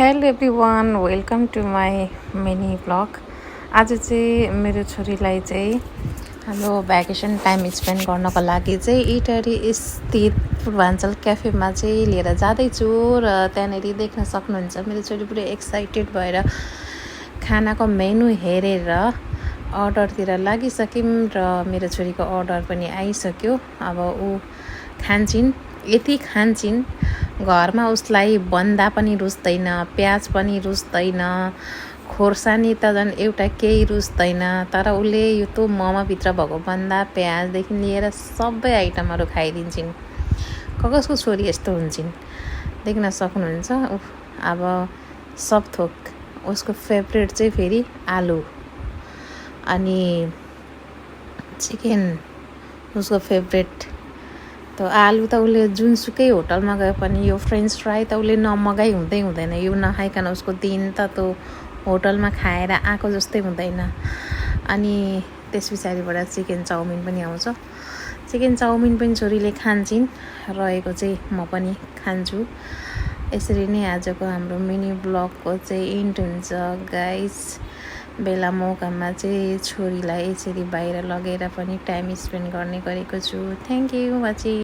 Hello everyone, welcome to my mini blog. आज चाहिँ मेरो छोरीलाई चाहिँ हाम्रो भ्याकेसन टाइम स्पेन्ड गर्नको लागि चाहिँ इटरी स्थित पूर्वाञ्चल क्याफेमा चाहिँ लिएर जाँदैछु र त्यहाँनिर देख्न सक्नुहुन्छ मेरो छोरी पुरै एक्साइटेड भएर खानाको मेनु हेरेर अर्डरतिर लागिसक्यौँ र मेरो छोरीको अर्डर पनि आइसक्यो। अब ऊ खान्छिन्, यति खान्छिन् घरमा उसलाई बन्दा पनि रुच्दैन, प्याज पनि रुच्दैन, खोर्सानी त झन् एउटा केही रुच्दैन। तर उसले यो त मोमोभित्र भएको बन्दा प्याजदेखि लिएर सबै आइटमहरू खाइदिन्छन्। कसको छोरी यस्तो हुन्छन् देख्न सक्नुहुन्छ। अब सब थोक उसको फेभरेट चाहिँ फेरि आलु अनि चिकन उसको फेभरेट। त आलु त उसले जुनसुकै होटलमा गए पनि यो फ्रेन्च फ्राई त उसले नमगाइ हुँदैन। यो नखाइकन उसको दिन त त्यो होटलमा खाएर आएको जस्तै हुँदैन। अनि त्यस पछाडिबाट चिकन चाउमिन पनि आउँछ। चिकन चाउमिन पनि छोरीले खान्छन्, रहेको चाहिँ म पनि खान्छु। यसरी नै आजको हाम्रो मिनी ब्लगको चाहिँ इन्ड हुन्छ गाइस। बेला मौकामा चाहिँ छोरीलाई यसरी बाहिर लगेर पनि टाइम स्पेन्ड गर्ने गरेको छु। Thank you watching.